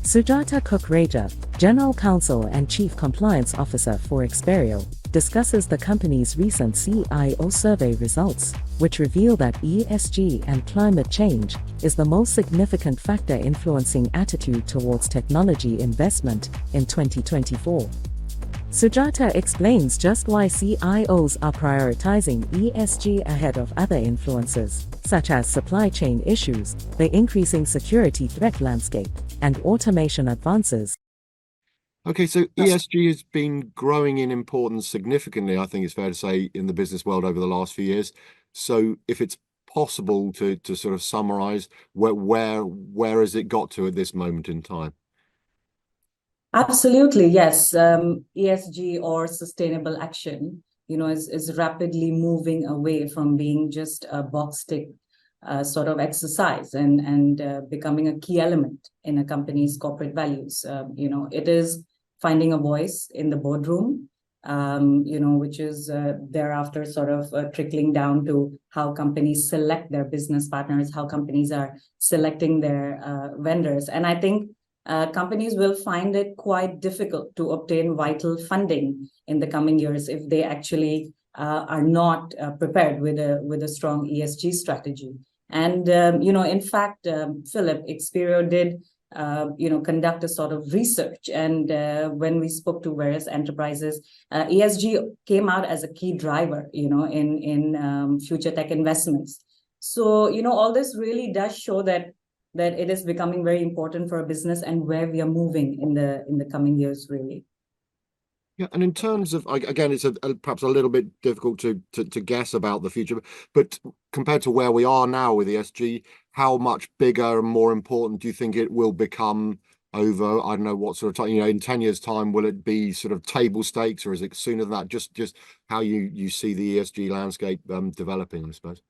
Sujata Kukreja, General Counsel and Chief Compliance Officer for Expereo, discusses the company's recent CIO survey results, which reveal that ESG and climate change is the most significant factor influencing attitude towards technology investment in 2024. Sujata explains just why CIOs are prioritizing ESG ahead of other influences, such as supply chain issues, the increasing security threat landscape, and automation advances. Okay, so ESG has been growing in importance significantly, I think it's fair to say, in the business world over the last few years. So if it's possible to sort of summarize, where has it got to at this moment in time? Absolutely, yes. ESG, or sustainable action, is rapidly moving away from being just a box tick sort of exercise and becoming a key element in a company's corporate values. It is finding a voice in the boardroom, which is thereafter sort of trickling down to how companies select their business partners, how companies are selecting their vendors. And I think companies will find it quite difficult to obtain vital funding in the coming years if they actually are not prepared with a strong ESG strategy. And in fact, Philip, Expereo did conduct a sort of research, and when we spoke to various enterprises, ESG came out as a key driver, in future tech investments. So all this really does show that it is becoming very important for a business and where we are moving in the coming years, really. Yeah, and in terms of, again, it's perhaps a little bit difficult to guess about the future, but compared to where we are now with ESG, how much bigger and more important do you think it will become over, I don't know, what sort of time, in 10 years' time, will it be sort of table stakes, or is it sooner than that? Just how you see the ESG landscape developing, I suppose.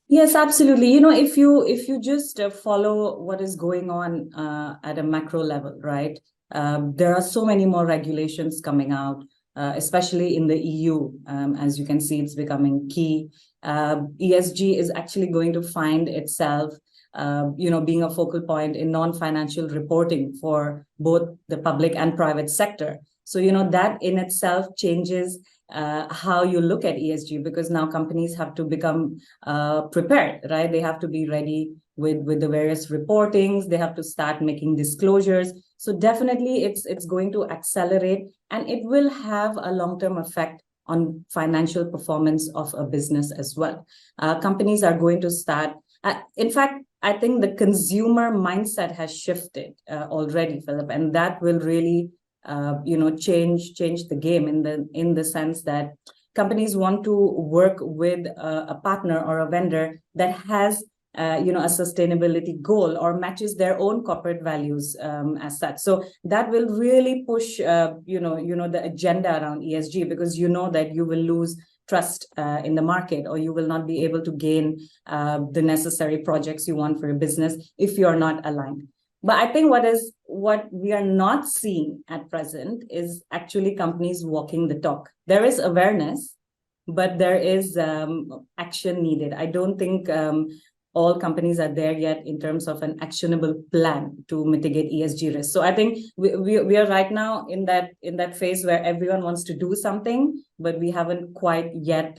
Yes, absolutely. If you just follow what is going on at a macro level, right? There are so many more regulations coming out, especially in the EU. As you can see, it's becoming key. ESG is actually going to find itself, being a focal point in non-financial reporting for both the public and private sector. So, that in itself changes how you look at ESG, because now companies have to become prepared, right? They have to be ready with the various reportings. They have to start making disclosures. So definitely it's going to accelerate, and it will have a long-term effect on financial performance of a business as well. Companies are going to start, in fact, I think the consumer mindset has shifted already, Philip, and that will really change the game in the sense that companies want to work with a partner or a vendor that has a sustainability goal or matches their own corporate values as such. So that will really push the agenda around ESG, because that you will lose trust in the market, or you will not be able to gain the necessary projects you want for your business if you are not aligned. But I think what we are not seeing at present is actually companies walking the talk. There is awareness, but there is action needed. I don't think all companies are there yet in terms of an actionable plan to mitigate ESG risks. So I think we are right now in that phase where everyone wants to do something, but we haven't quite yet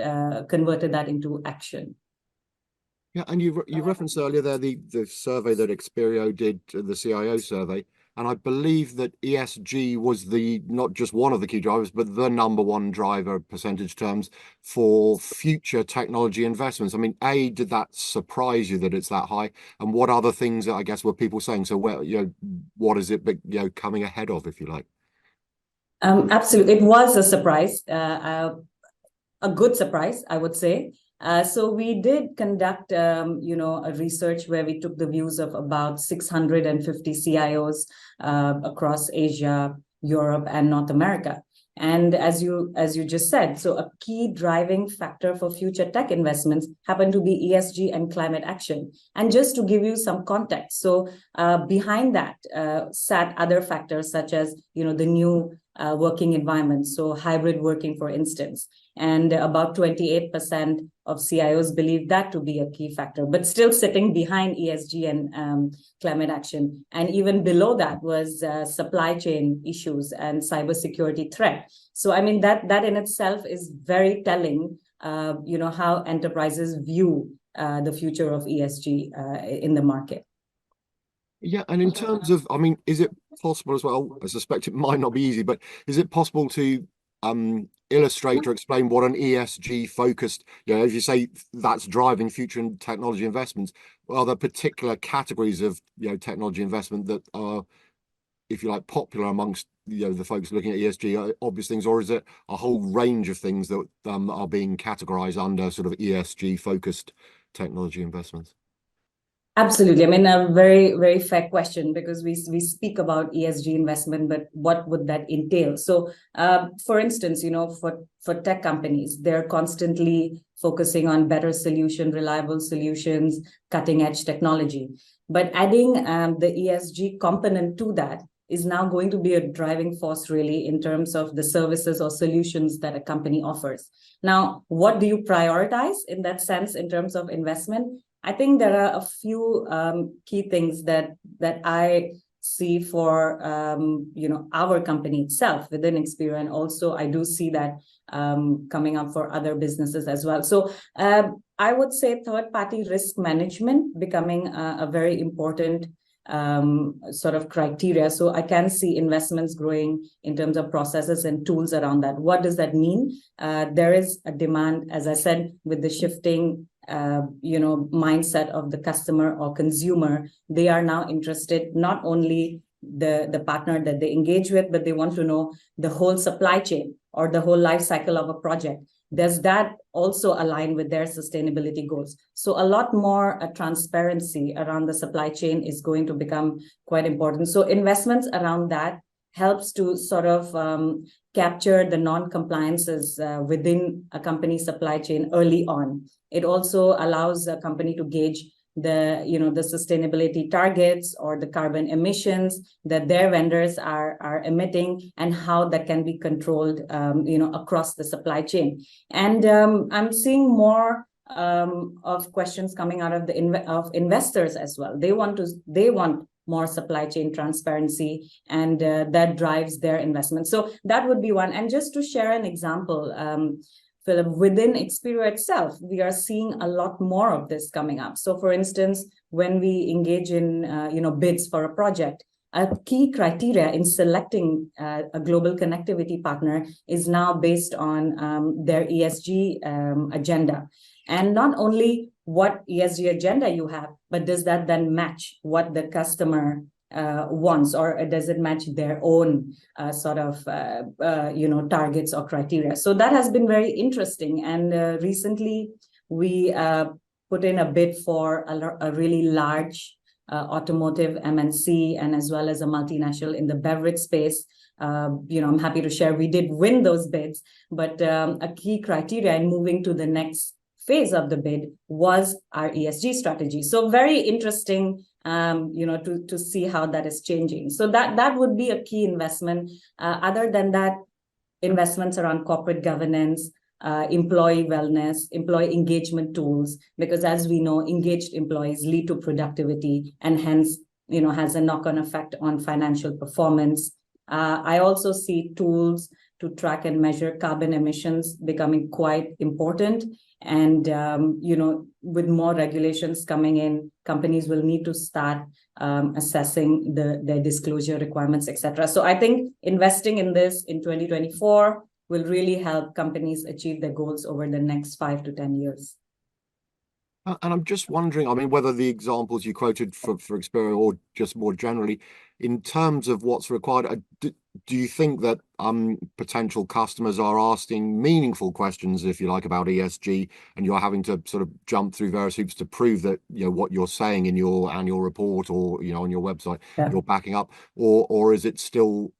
converted that into action. Yeah, and you referenced earlier there the survey that Expereo did, the CIO survey, and I believe that ESG was not just one of the key drivers, but the number one driver, percentage terms, for future technology investments. I mean, did that surprise you that it's that high? And what other things, I guess, were people saying? So, what is it, coming ahead of, if you like? Absolutely, it was a surprise, a good surprise, I would say. So we did conduct, a research where we took the views of about 650 CIOs across Asia, Europe, and North America. And as you just said, so a key driving factor for future tech investments happened to be ESG and climate action. And just to give you some context, so behind that sat other factors such as, the new working environment, so hybrid working, for instance, and about 28% of CIOs believe that to be a key factor, but still sitting behind ESG and climate action. And even below that was supply chain issues and cybersecurity threat. So, I mean, that in itself is very telling, how enterprises view the future of ESG in the market. Yeah, and in terms of, I mean, is it possible as well? I suspect it might not be easy, but is it possible to illustrate or explain what an ESG focused, as you say, that's driving future technology investments? Are there particular categories of technology investment that are, if you like, popular amongst the folks looking at ESG, obvious things, or is it a whole range of things that are being categorized under sort of ESG focused technology investments? Absolutely. I mean, a very, very fair question, because we speak about ESG investment, but what would that entail? So, for instance, for tech companies, they're constantly focusing on better solution, reliable solutions, cutting edge technology. But adding the ESG component to that is now going to be a driving force, really, in terms of the services or solutions that a company offers. Now, what do you prioritize in that sense in terms of investment? I think there are a few key things that I see for our company itself within Expereo, and also I do see that coming up for other businesses as well. So I would say third-party risk management becoming a very important sort of criteria. So I can see investments growing in terms of processes and tools around that. What does that mean? There is a demand, as I said, with the shifting mindset of the customer or consumer. They are now interested not only the partner that they engage with, but they want to know the whole supply chain or the whole life cycle of a project. Does that also align with their sustainability goals? So a lot more transparency around the supply chain is going to become quite important. So investments around that helps to sort of capture the non-compliances within a company's supply chain early on. It also allows a company to gauge the sustainability targets or the carbon emissions that their vendors are emitting, and how that can be controlled across the supply chain. And I'm seeing more of questions coming out of of investors as well. They want more supply chain transparency, and that drives their investment. So that would be one. And just to share an example, Philip, within Expereo itself, we are seeing a lot more of this coming up. So, for instance, when we engage in bids for a project, a key criteria in selecting a global connectivity partner is now based on their ESG agenda. And not only what ESG agenda you have, but does that then match what the customer wants, or does it match their own targets or criteria? So that has been very interesting. And recently we put in a bid for a really large automotive MNC, and as well as a multinational in the beverage space. I'm happy to share we did win those bids, but a key criteria in moving to the next phase of the bid was our ESG strategy. So very interesting, to see how that is changing. So that would be a key investment. Other than that, investments around corporate governance, employee wellness, employee engagement tools, because as we know, engaged employees lead to productivity, and hence, has a knock-on effect on financial performance. I also see tools to track and measure carbon emissions becoming quite important. And, with more regulations coming in, companies will need to start assessing their disclosure requirements, etc. So I think investing in this in 2024 will really help companies achieve their goals over the next 5 to 10 years. And I'm just wondering, I mean, whether the examples you quoted for Expereo, or just more generally, in terms of what's required, do you think that potential customers are asking meaningful questions, if you like, about ESG, and you're having to sort of jump through various hoops to prove that what you're saying in your annual report, or on your website, you're backing up, or is it still,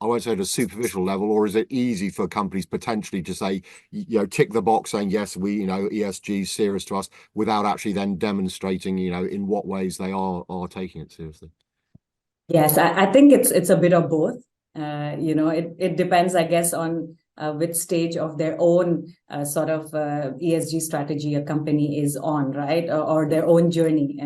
I won't say at a superficial level, or is it easy for companies potentially to say, tick the box saying, yes, we, ESG is serious to us, without actually then demonstrating, in what ways they are taking it seriously? Yes, I think it's a bit of both. It depends, I guess, on which stage of their own sort of ESG strategy a company is on, right? Or their own journey.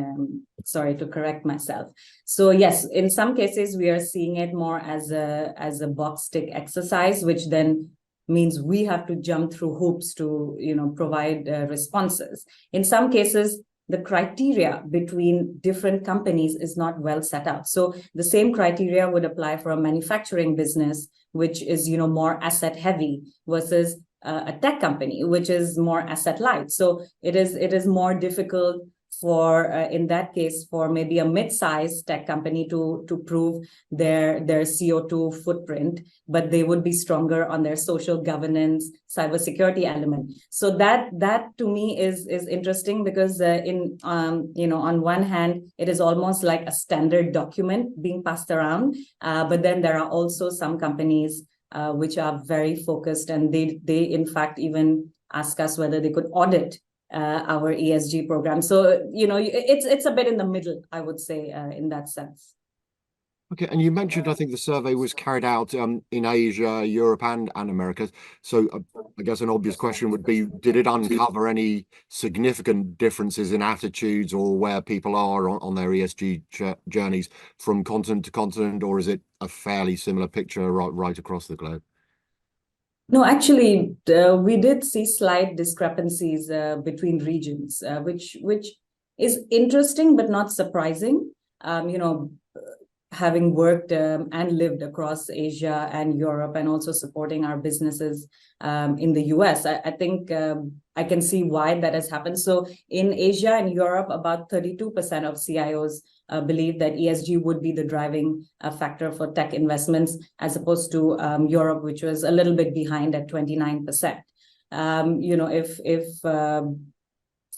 Sorry to correct myself. So yes, in some cases, we are seeing it more as a box tick exercise, which then means we have to jump through hoops to, provide responses. In some cases, the criteria between different companies is not well set out. So the same criteria would apply for a manufacturing business, which is, more asset heavy, versus a tech company, which is more asset light. So it is more difficult for, in that case, for maybe a mid-sized tech company to prove their CO2 footprint, but they would be stronger on their social governance, cybersecurity element. So that to me is interesting, because on one hand, it is almost like a standard document being passed around, but then there are also some companies which are very focused, and they in fact even ask us whether they could audit our ESG program. So, it's a bit in the middle, I would say, in that sense. Okay, and you mentioned, I think the survey was carried out in Asia, Europe, and America. So I guess an obvious question would be, did it uncover any significant differences in attitudes or where people are on their ESG journeys from continent to continent, or is it a fairly similar picture right across the globe? No, actually, we did see slight discrepancies between regions, which is interesting but not surprising. Having worked and lived across Asia and Europe, and also supporting our businesses in the US, I think I can see why that has happened. So in Asia and Europe, about 32% of CIOs believe that ESG would be the driving factor for tech investments, as opposed to Europe, which was a little bit behind at 29%.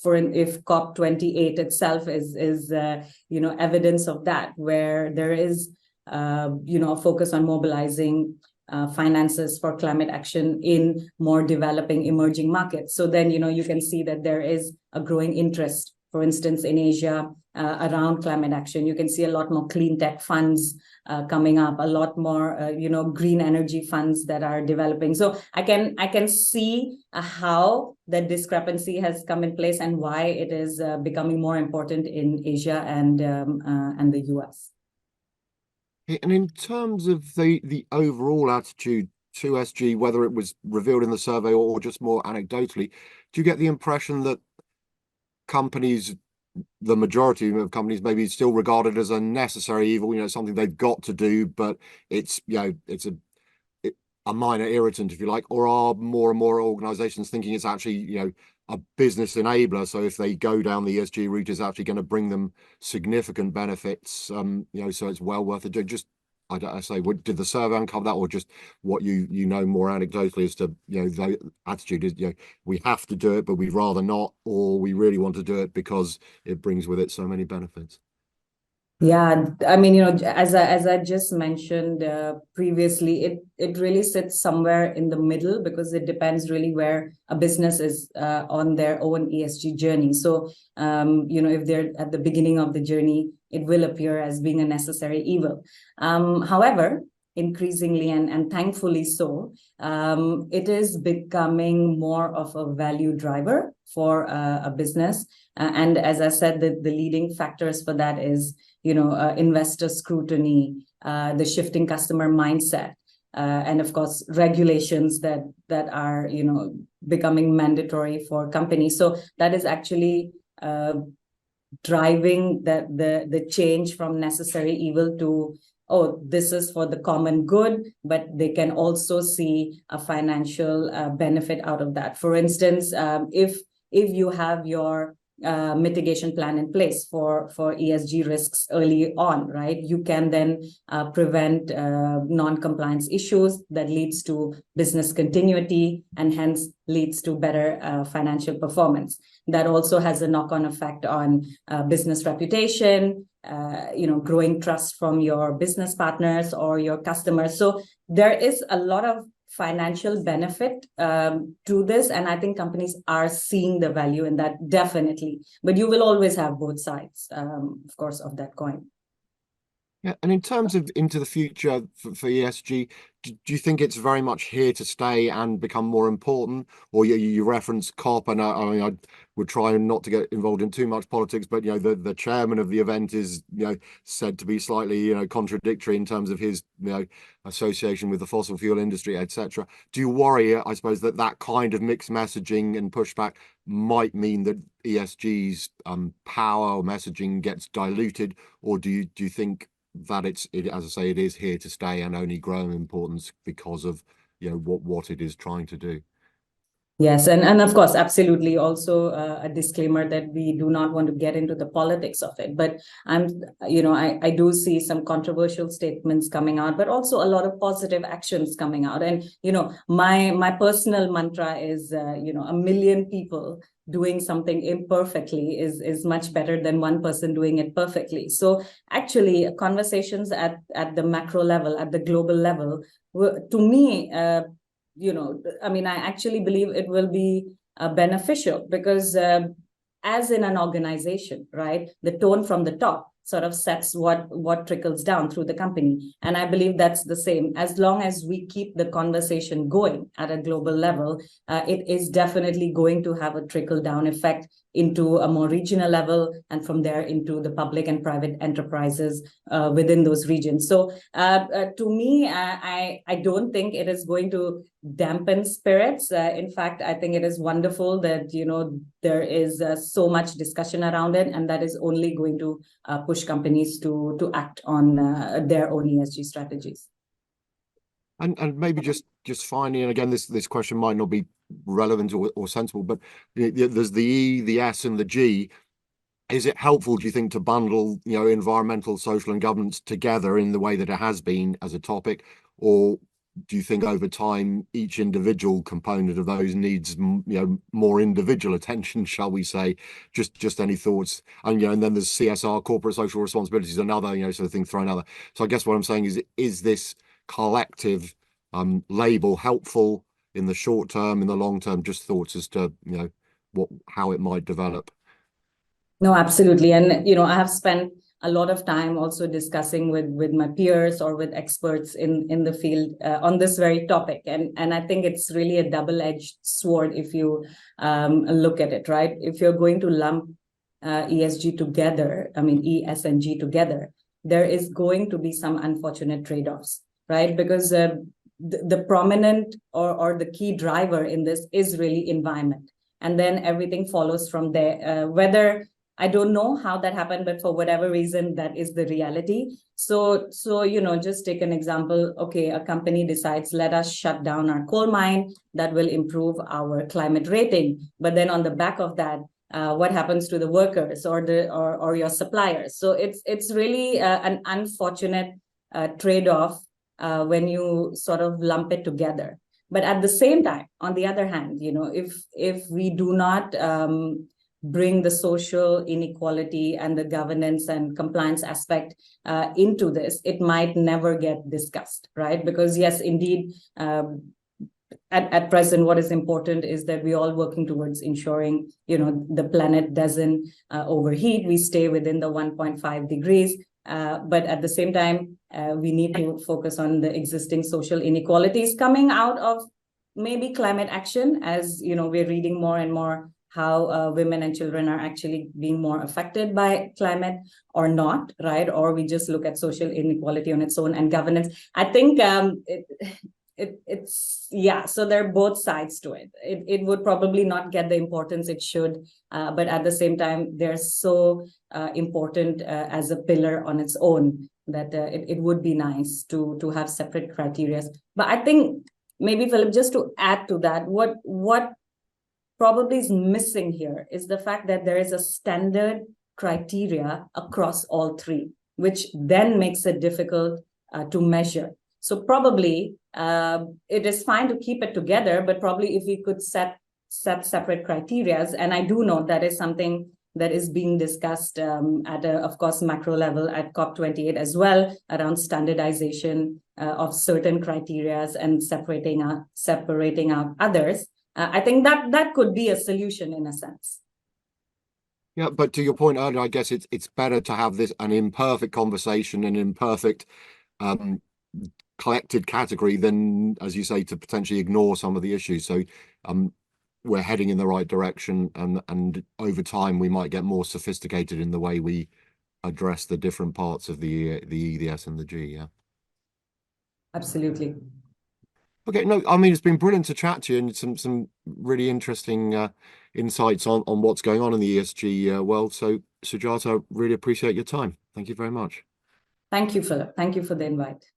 If COP28 itself is evidence of that, where there is a focus on mobilizing finances for climate action in more developing emerging markets. So then you can see that there is a growing interest, for instance, in Asia around climate action. You can see a lot more clean tech funds coming up, a lot more green energy funds that are developing. So I can see how that discrepancy has come in place, and why it is becoming more important in Asia and the US. And in terms of the overall attitude to SG, whether it was revealed in the survey or just more anecdotally, do you get the impression that companies, the majority of companies, maybe still regarded as a necessary evil, something they've got to do, but it's a minor irritant, if you like, or are more and more organizations thinking it's actually, a business enabler? So if they go down the ESG route, it's actually going to bring them significant benefits, so it's well worth it. Just, I say, did the survey uncover that, or just what you know more anecdotally as to, the attitude is, we have to do it, but we'd rather not, or we really want to do it because it brings with it so many benefits? Yeah, I mean, as I just mentioned previously, it really sits somewhere in the middle, because it depends really where a business is on their own ESG journey. So, if they're at the beginning of the journey, it will appear as being a necessary evil. However, increasingly and thankfully so, it is becoming more of a value driver for a business. And as I said, the leading factors for that is, investor scrutiny, the shifting customer mindset, and of course, regulations that are, becoming mandatory for companies. So that is actually driving the change from necessary evil to, oh, this is for the common good, but they can also see a financial benefit out of that. For instance, if you have your mitigation plan in place for ESG risks early on, right, you can then prevent non-compliance issues that leads to business continuity, and hence leads to better financial performance. That also has a knock-on effect on business reputation, growing trust from your business partners or your customers. So there is a lot of financial benefit to this, and I think companies are seeing the value in that, definitely. But you will always have both sides, of course, of that coin. Yeah, and in terms of into the future for ESG, do you think it's very much here to stay and become more important? Or you reference COP, and I mean, I would try not to get involved in too much politics, but the chairman of the event is said to be slightly contradictory in terms of his association with the fossil fuel industry, etc. Do you worry, I suppose, that that kind of mixed messaging and pushback might mean that ESG's power or messaging gets diluted, or do you think that as I say, it is here to stay and only grow in importance because of what it is trying to do? Yes, and of course, absolutely. Also, a disclaimer that we do not want to get into the politics of it. But I do see some controversial statements coming out, but also a lot of positive actions coming out. And my personal mantra is, a million people doing something imperfectly is much better than one person doing it perfectly. So actually, conversations at the macro level, at the global level, to me. I mean, I actually believe it will be beneficial because as in an organization, right, the tone from the top sort of sets what trickles down through the company. And I believe that's the same. As long as we keep the conversation going at a global level, it is definitely going to have a trickle down effect into a more regional level, and from there into the public and private enterprises within those regions. So to me, I don't think it is going to dampen spirits. In fact, I think it is wonderful that there is so much discussion around it, and that is only going to push companies to act on their own ESG strategies. And maybe just finally, and again, this question might not be relevant or sensible, but there's the E, the S, and the G. Is it helpful, do you think, to bundle environmental, social, and governance together in the way that it has been as a topic, or do you think over time each individual component of those needs more individual attention, shall we say? Just any thoughts? And and then there's CSR, corporate social responsibilities, another sort of thing thrown out there. So I guess what I'm saying is this collective label helpful in the short term, in the long term? Just thoughts as to how it might develop. No, absolutely. And I have spent a lot of time also discussing with my peers or with experts in the field on this very topic. And I think it's really a double-edged sword if you look at it, right? If you're going to lump ESG together, I mean, E, S, and G together, there is going to be some unfortunate trade-offs, right? Because the prominent or the key driver in this is really environment. And then everything follows from there, whether I don't know how that happened, but for whatever reason, that is the reality. So just take an example. Okay, a company decides, let us shut down our coal mine. That will improve our climate rating. But then on the back of that, what happens to the workers or your suppliers? So it's really an unfortunate trade-off when you sort of lump it together. But at the same time, on the other hand, if we do not bring the social inequality and the governance and compliance aspect into this, it might never get discussed, right? Because yes, indeed, at present, what is important is that we're all working towards ensuring, the planet doesn't overheat. We stay within the 1.5 degrees. But at the same time, we need to focus on the existing social inequalities coming out of maybe climate action, as we're reading more and more how women and children are actually being more affected by climate or not, right? Or we just look at social inequality on its own and governance. I think so there are both sides to it. It would probably not get the importance it should, but at the same time, they're so important as a pillar on its own that it would be nice to have separate criteria. But I think maybe, Philip, just to add to that, what probably is missing here is the fact that there is a standard criteria across all three, which then makes it difficult to measure. So probably it is fine to keep it together, but probably if we could set separate criteria, and I do know that is something that is being discussed at a, of course, macro level at COP28 as well, around standardization of certain criteria and separating out others. I think that could be a solution in a sense. Yeah, but to your point earlier, I guess it's better to have an imperfect conversation, an imperfect um, collected category than, as you say, to potentially ignore some of the issues. So we're heading in the right direction, and over time we might get more sophisticated in the way we address the different parts of the E, the S, and the G. Yeah. Absolutely. Okay, no, I mean, it's been brilliant to chat to you, and some really interesting insights on what's going on in the ESG world. So, Sujata, I really appreciate your time. Thank you very much. Thank you, Philip. Thank you for the invite.